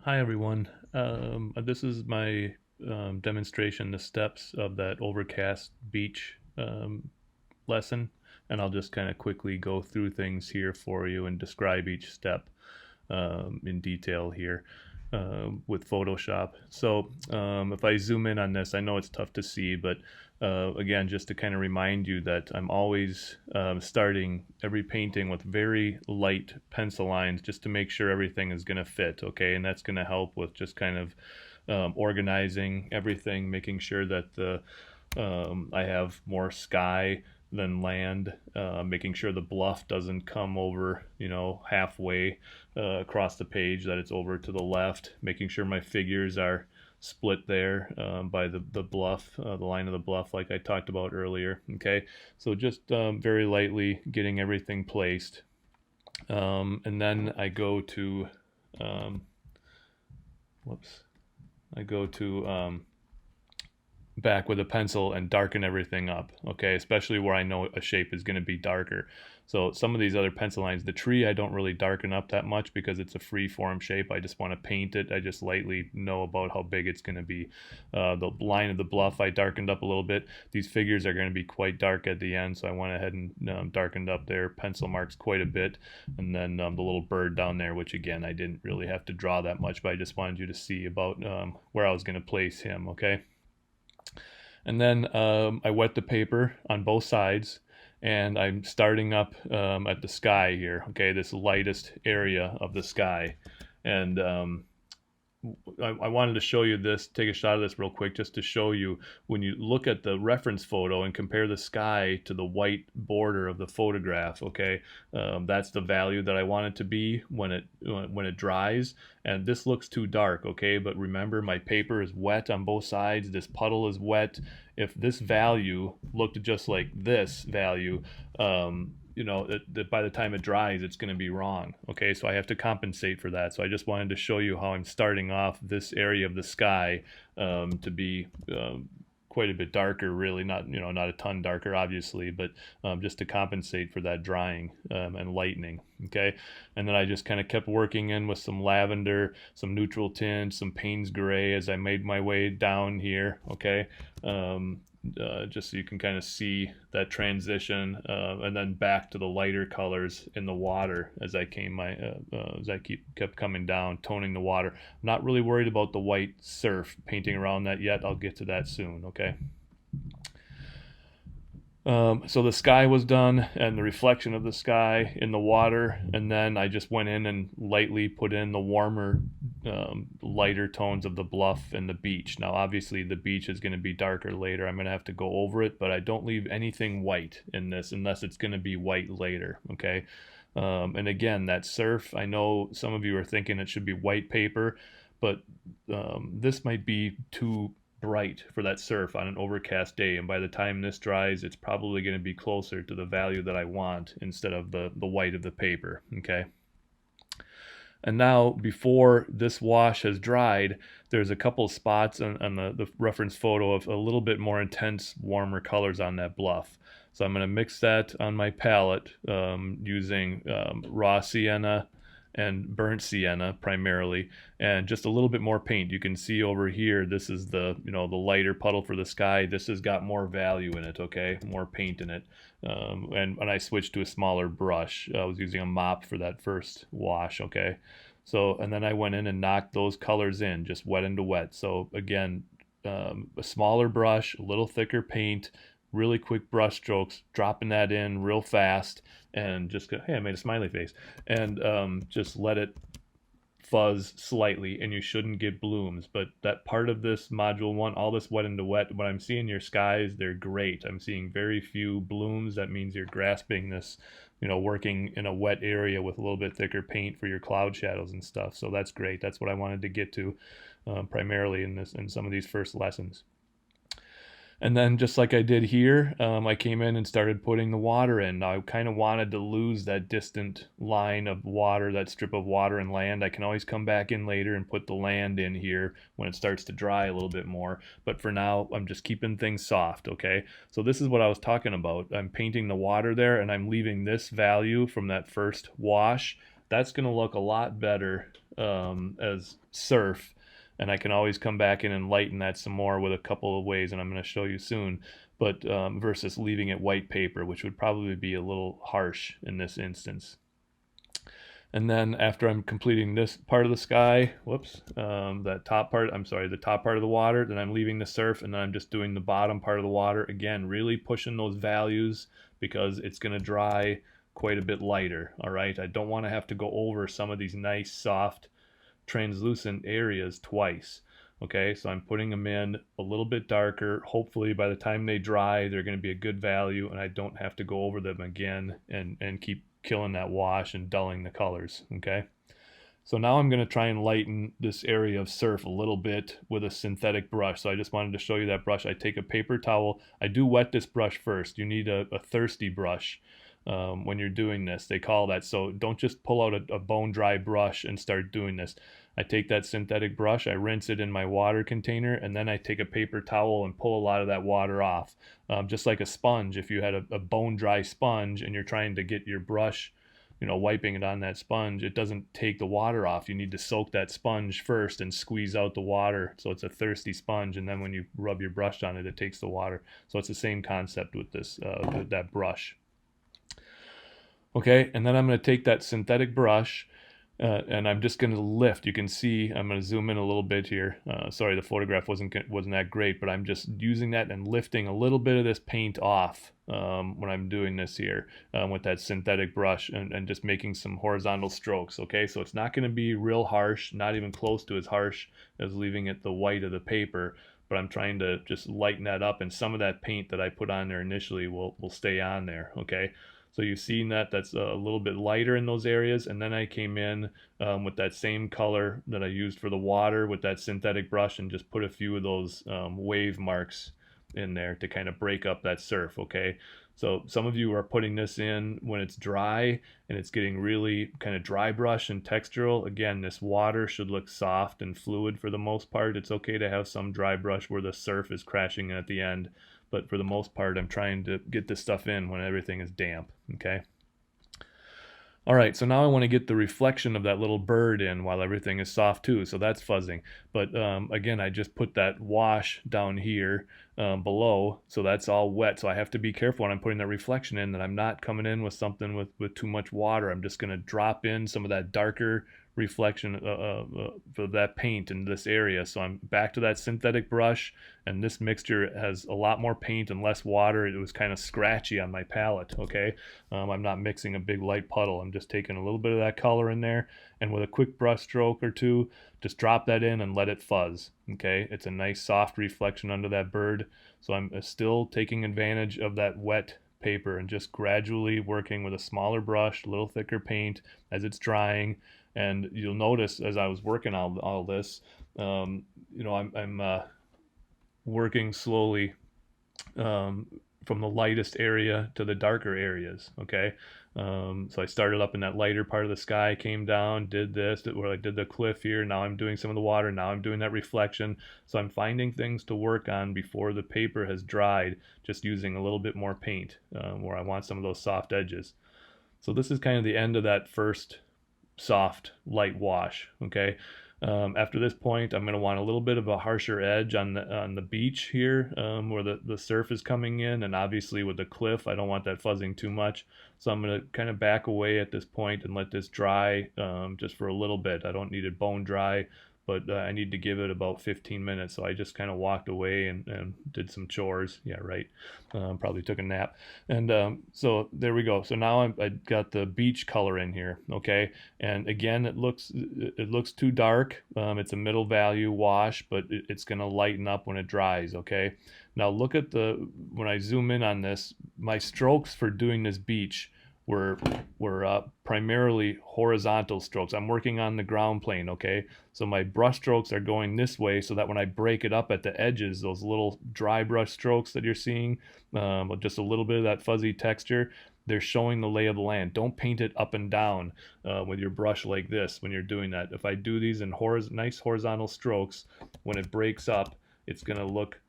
Hi everyone. This is my demonstration, the steps of that Overcast Beach lesson, and I'll just kind of quickly go through things here for you and describe each step in detail here with Photoshop. So if I zoom in on this, I know it's tough to see, but again, just to kind of remind you that I'm always starting every painting with very light pencil lines just to make sure everything is going to fit, okay? And that's going to help with just kind of organizing everything, making sure that I have more sky than land, making sure the bluff doesn't come over, halfway across the page, that it's over to the left, making sure my figures are split there by the bluff, the line of the bluff, like I talked about earlier. Okay, so just very lightly getting everything placed. And then I go to, whoops, I go to back with a pencil and darken everything up, okay, especially where I know a shape is going to be darker. So some of these other pencil lines, the tree I don't really darken up that much because it's a free form shape. I just want to paint it. I just lightly know about how big it's going to be. The line of the bluff I darkened up a little bit. These figures are going to be quite dark at the end, so I went ahead and darkened up their pencil marks quite a bit. And then the little bird down there, which again I didn't really have to draw that much, but I just wanted you to see about where I was going to place him, okay? And then I wet the paper on both sides, and I'm starting up at the sky here, okay, this lightest area of the sky. And I wanted to show you this, take a shot of this real quick, just to show you when you look at the reference photo and compare the sky to the white border of the photograph. Okay, that's the value that I want it to be when it dries. And this looks too dark. Okay, but remember, my paper is wet on both sides. This puddle is wet. If this value looked just like this value, that by the time it dries, it's going to be wrong. Okay, so I have to compensate for that. So I just wanted to show you how I'm starting off this area of the sky to be quite a bit darker, really, not a ton darker, obviously, but just to compensate for that drying and lightening. Okay, and then I just kind of kept working in with some lavender, some neutral tints, some Payne's gray as I made my way down here. Okay, just so you can kind of see that transition, and then back to the lighter colors in the water as I kept coming down, toning the water. I'm not really worried about the white surf painting around that yet. I'll get to that soon. Okay. So the sky was done and the reflection of the sky in the water, and then I just went in and lightly put in the warmer, lighter tones of the bluff and the beach. Now obviously the beach is going to be darker later. I'm going to have to go over it, but I don't leave anything white in this unless it's going to be white later. Okay. And again, that surf, I know some of you are thinking it should be white paper, but this might be too bright for that surf on an overcast day, and by the time this dries, it's probably going to be closer to the value that I want instead of the white of the paper. Okay, and now before this wash has dried, there's a couple spots on the reference photo of a little bit more intense, warmer colors on that bluff. So I'm going to mix that on my palette using raw sienna and burnt sienna primarily, and just a little bit more paint. You can see over here, this is the lighter puddle for the sky. This has got more value in it, okay, more paint in it. And I switched to a smaller brush. I was using a mop for that first wash, okay. So, and then I went in and knocked those colors in, just wet into wet. So again, a smaller brush, a little thicker paint, really quick brush strokes, dropping that in real fast, and just go, hey, I made a smiley face, and just let it fuzz slightly, and you shouldn't get blooms. But that part of this module one, all this wet into wet, when I'm seeing your skies, they're great. I'm seeing very few blooms. That means you're grasping this, working in a wet area with a little bit thicker paint for your cloud shadows and stuff. So that's great. That's what I wanted to get to primarily in some of these first lessons. And then just like I did here, I came in and started putting the water in. Now I kind of wanted to lose that distant line of water, that strip of water and land. I can always come back in later and put the land in here when it starts to dry a little bit more. But for now, I'm just keeping things soft, okay? So this is what I was talking about. I'm painting the water there, and I'm leaving this value from that first wash. That's going to look a lot better as surf, and I can always come back in and lighten that some more with a couple of ways, and I'm going to show you soon. But versus leaving it white paper, which would probably be a little harsh in this instance. And then after I'm completing this part of the sky, that top part, the top part of the water, then I'm leaving the surf, and then I'm just doing the bottom part of the water. Again, really pushing those values because it's going to dry quite a bit lighter, all right? I don't want to have to go over some of these nice, soft, translucent areas twice. Okay, so I'm putting them in a little bit darker. Hopefully by the time they dry, they're going to be a good value, and I don't have to go over them again and keep killing that wash and dulling the colors. Okay, so now I'm going to try and lighten this area of surf a little bit with a synthetic brush. So I just wanted to show you that brush. I take a paper towel. I do wet this brush first. You need a thirsty brush when you're doing this. They call that. So don't just pull out a bone dry brush and start doing this. I take that synthetic brush, I rinse it in my water container, and then I take a paper towel and pull a lot of that water off. Just like a sponge, if you had a bone dry sponge and you're trying to get your brush, wiping it on that sponge, it doesn't take the water off. You need to soak that sponge first and squeeze out the water so it's a thirsty sponge, and then when you rub your brush on it, it takes the water. So it's the same concept with this, with that brush. Okay, and then I'm going to take that synthetic brush, and I'm just going to lift. You can see, I'm going to zoom in a little bit here. Sorry, the photograph wasn't that great, but I'm just using that and lifting a little bit of this paint off when I'm doing this here with that synthetic brush, and just making some horizontal strokes. Okay, so it's not going to be real harsh, not even close to as harsh as leaving it the white of the paper, but I'm trying to just lighten that up, and some of that paint that I put on there initially will stay on there. Okay. So you've seen that's a little bit lighter in those areas, and then I came in with that same color that I used for the water with that synthetic brush and just put a few of those wave marks in there to kind of break up that surf. Okay, so some of you are putting this in when it's dry and it's getting really kind of dry brush and textural. Again, this water should look soft and fluid for the most part. It's okay to have some dry brush where the surf is crashing in at the end, but for the most part, I'm trying to get this stuff in when everything is damp. Okay. All right, so now I want to get the reflection of that little bird in while everything is soft too, so that's fuzzing. But again, I just put that wash down here below, so that's all wet. So I have to be careful when I'm putting that reflection in that I'm not coming in with something with too much water. I'm just going to drop in some of that darker reflection for that paint in this area. So I'm back to that synthetic brush, and this mixture has a lot more paint and less water. It was kind of scratchy on my palette. Okay, I'm not mixing a big light puddle. I'm just taking a little bit of that color in there, and with a quick brush stroke or two, just drop that in and let it fuzz. Okay, it's a nice soft reflection under that bird. So I'm still taking advantage of that wet paper and just gradually working with a smaller brush, a little thicker paint as it's drying. And you'll notice as I was working all this, I'm working slowly from the lightest area to the darker areas. Okay, so I started up in that lighter part of the sky, came down, did this, where I did the cliff here. Now I'm doing some of the water. Now I'm doing that reflection. So I'm finding things to work on before the paper has dried, just using a little bit more paint where I want some of those soft edges. So this is kind of the end of that first soft light wash. Okay, after this point, I'm going to want a little bit of a harsher edge on the beach here, where the surf is coming in, and obviously with the cliff, I don't want that fuzzing too much. So I'm going to kind of back away at this point and let this dry just for a little bit. I don't need it bone dry, but I need to give it about 15 minutes. So I just kind of walked away and did some chores. Yeah, right. Probably took a nap. And so there we go. So now I got the beach color in here. Okay. And again, it looks too dark. It's a middle value wash, but it's going to lighten up when it dries. Okay. Now look at when I zoom in on this, my strokes for doing this beach were primarily horizontal strokes. I'm working on the ground plane. Okay, so my brush strokes are going this way so that when I break it up at the edges, those little dry brush strokes that you're seeing, with just a little bit of that fuzzy texture, they're showing the lay of the land. Don't paint it up and down with your brush like this when you're doing that. If I do these in nice horizontal strokes, when it breaks up, it's going to look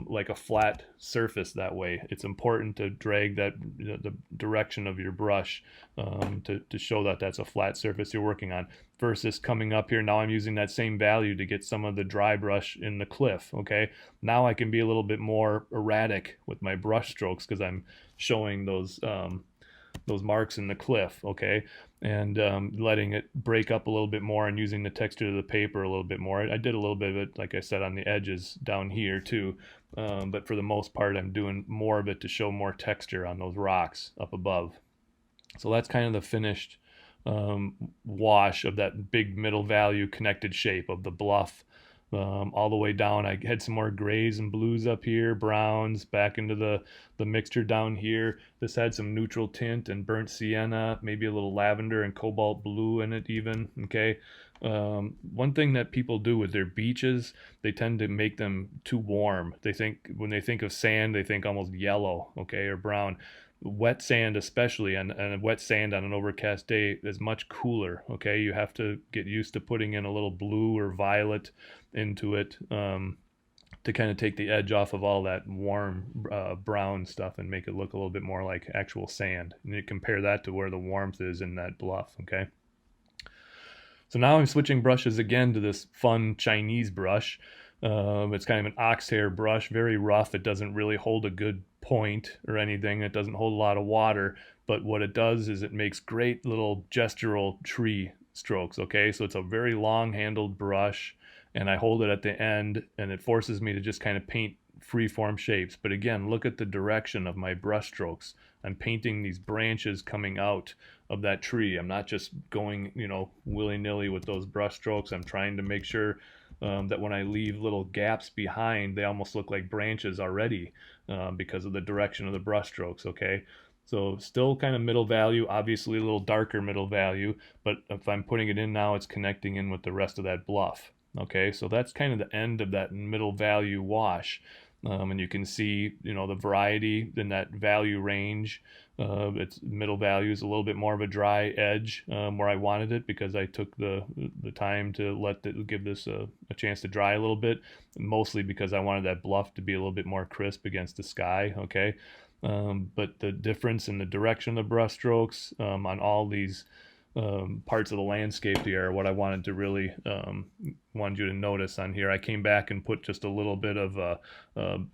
like a flat surface that way. It's important to drag that the direction of your brush to show that that's a flat surface you're working on, versus coming up here. Now I'm using that same value to get some of the dry brush in the cliff. Okay, now I can be a little bit more erratic with my brush strokes because I'm showing those marks in the cliff, okay, and letting it break up a little bit more and using the texture of the paper a little bit more. I did a little bit of it, like I said, on the edges down here too, but for the most part I'm doing more of it to show more texture on those rocks up above. So that's kind of the finished wash of that big middle value connected shape of the bluff. All the way down, I had some more grays and blues up here, browns back into the mixture down here. This had some neutral tint and burnt sienna, maybe a little lavender and cobalt blue in it even, okay? One thing that people do with their beaches, they tend to make them too warm. They think, when they think of sand, they think almost yellow, okay, or brown. Wet sand, especially, and wet sand on an overcast day is much cooler, okay? You have to get used to putting in a little blue or violet into it to kind of take the edge off of all that warm brown stuff and make it look a little bit more like actual sand. And you compare that to where the warmth is in that bluff, okay? So now I'm switching brushes again to this fun Chinese brush. It's kind of an oxhair brush, very rough. It doesn't really hold a good point or anything. It doesn't hold a lot of water, but what it does is it makes great little gestural tree strokes, okay? So it's a very long handled brush, and I hold it at the end, and it forces me to just kind of paint free-form shapes. But again, look at the direction of my brush strokes. I'm painting these branches coming out of that tree. I'm not just going, willy-nilly with those brush strokes. I'm trying to make sure that when I leave little gaps behind, they almost look like branches already because of the direction of the brush strokes, okay? So still kind of middle value, obviously a little darker middle value, but if I'm putting it in now, it's connecting in with the rest of that bluff, okay? So that's kind of the end of that middle value wash. And you can see, the variety in that value range. Its middle value is a little bit more of a dry edge where I wanted it, because I took the time to give this a chance to dry a little bit, mostly because I wanted that bluff to be a little bit more crisp against the sky, okay? But the difference in the direction of the brush strokes on all these parts of the landscape here are what I wanted to really wanted you to notice on here. I came back and put just a little bit of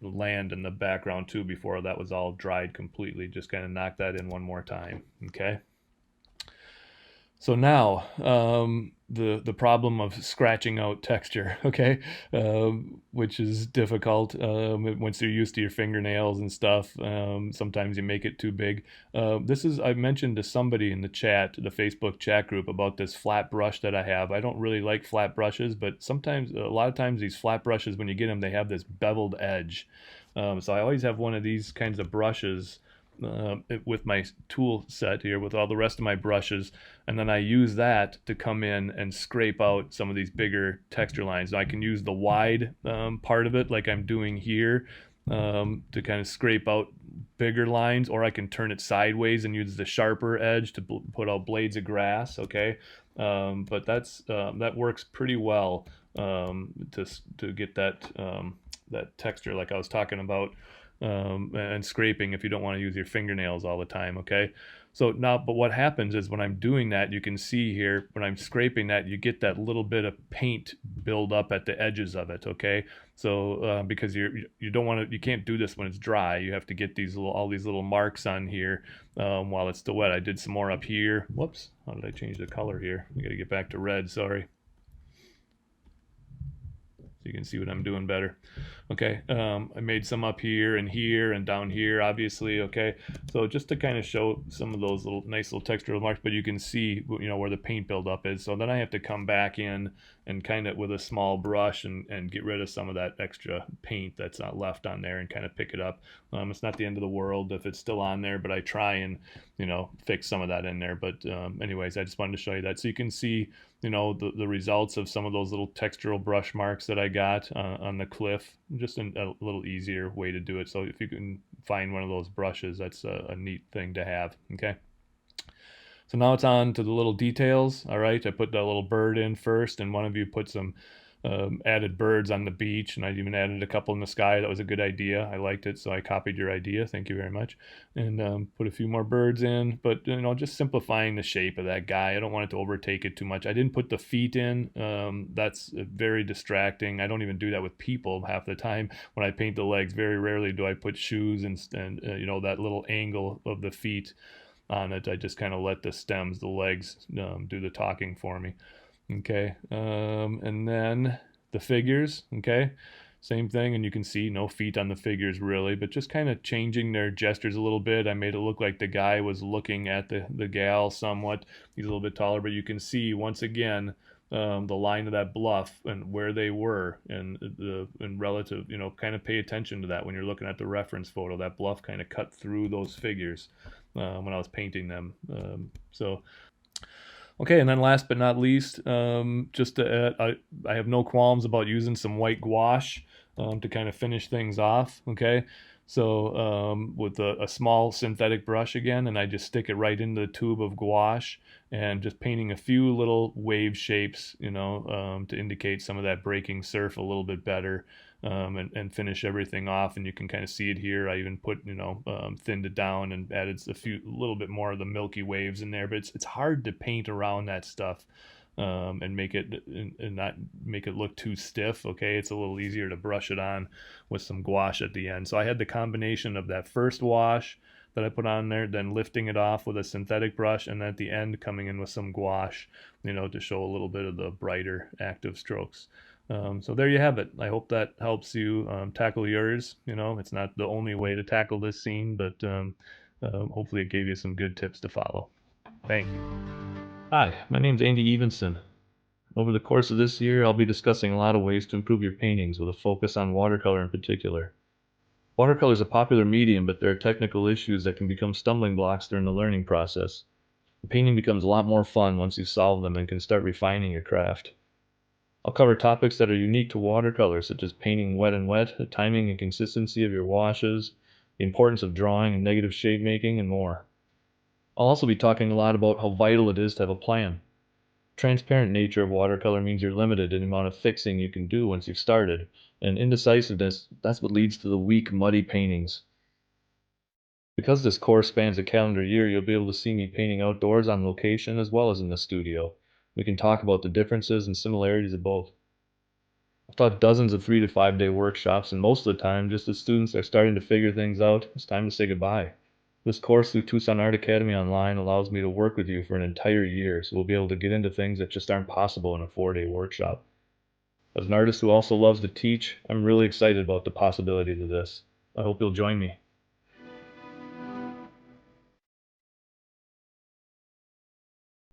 land in the background too before that was all dried completely. Just kind of knock that in one more time, okay? So now, the problem of scratching out texture, okay, which is difficult once you're used to your fingernails and stuff. Sometimes you make it too big. I mentioned to somebody in the chat, the Facebook chat group, about this flat brush that I have. I don't really like flat brushes, but sometimes, a lot of times, these flat brushes, when you get them, they have this beveled edge. So I always have one of these kinds of brushes with my tool set here with all the rest of my brushes, and then I use that to come in and scrape out some of these bigger texture lines. Now I can use the wide part of it, like I'm doing here, to kind of scrape out bigger lines, or I can turn it sideways and use the sharper edge to put out blades of grass, okay? But that works pretty well to get that texture like I was talking about. And scraping if you don't want to use your fingernails all the time, okay? So now, but what happens is when I'm doing that, you can see here, when I'm scraping that, you get that little bit of paint build up at the edges of it, okay? So because you can't do this when it's dry. You have to get all these little marks on here while it's still wet. I did some more up here. Whoops, how did I change the color here? I got to get back to red, sorry. You can see what I'm doing better. Okay, I made some up here and down here, obviously, okay? So just to kind of show some of those nice little textural marks, but you can see, where the paint buildup is. So then I have to come back in and kind of with a small brush and get rid of some of that extra paint that's not left on there and kind of pick it up. It's not the end of the world if it's still on there, but I try and, fix some of that in there. But anyways, I just wanted to show you that. So you can see, the results of some of those little textural brush marks that I got on the cliff. Just a little easier way to do it. So if you can find one of those brushes, that's a neat thing to have, okay? So now it's on to the little details, all right? I put that little bird in first, and one of you put some added birds on the beach, and I even added a couple in the sky. That was a good idea. I liked it, so I copied your idea. Thank you very much. And put a few more birds in, but just simplifying the shape of that guy. I don't want it to overtake it too much. I didn't put the feet in. That's very distracting. I don't even do that with people half the time. When I paint the legs, very rarely do I put shoes and that little angle of the feet on it. I just kind of let the stems, the legs, do the talking for me. Okay, and then the figures, okay, same thing, and you can see no feet on the figures really, but just kind of changing their gestures a little bit. I made it look like the guy was looking at the gal somewhat. He's a little bit taller, but you can see once again the line of that bluff and where they were, and in relative, kind of pay attention to that when you're looking at the reference photo. That bluff kind of cut through those figures when I was painting them. Okay, and then last but not least, I have no qualms about using some white gouache to kind of finish things off. Okay, so with a small synthetic brush again, and I just stick it right into the tube of gouache and just painting a few little wave shapes, to indicate some of that breaking surf a little bit better. And finish everything off, and you can kind of see it here. I even put thinned it down and added a little bit more of the milky waves in there, but it's hard to paint around that stuff and make it and not make it look too stiff. Okay, it's a little easier to brush it on with some gouache at the end. So I had the combination of that first wash that I put on there, then lifting it off with a synthetic brush, and then at the end coming in with some gouache, to show a little bit of the brighter active strokes. So there you have it. I hope that helps you tackle yours. It's not the only way to tackle this scene, but hopefully it gave you some good tips to follow. Thank you. Hi, my name's Andy Evansen. Over the course of this year, I'll be discussing a lot of ways to improve your paintings with a focus on watercolor in particular. Watercolor is a popular medium, but there are technical issues that can become stumbling blocks during the learning process. The painting becomes a lot more fun once you solve them and can start refining your craft. I'll cover topics that are unique to watercolor, such as painting wet and wet, the timing and consistency of your washes, the importance of drawing and negative shape making, and more. I'll also be talking a lot about how vital it is to have a plan. The transparent nature of watercolor means you're limited in the amount of fixing you can do once you've started, and indecisiveness, that's what leads to the weak, muddy paintings. Because this course spans a calendar year, you'll be able to see me painting outdoors on location as well as in the studio. We can talk about the differences and similarities of both. I've taught dozens of 3 to 5 day workshops, and most of the time, just as students are starting to figure things out, it's time to say goodbye. This course through Tucson Art Academy Online allows me to work with you for an entire year, so we'll be able to get into things that just aren't possible in a 4-day workshop. As an artist who also loves to teach, I'm really excited about the possibilities of this. I hope you'll join me.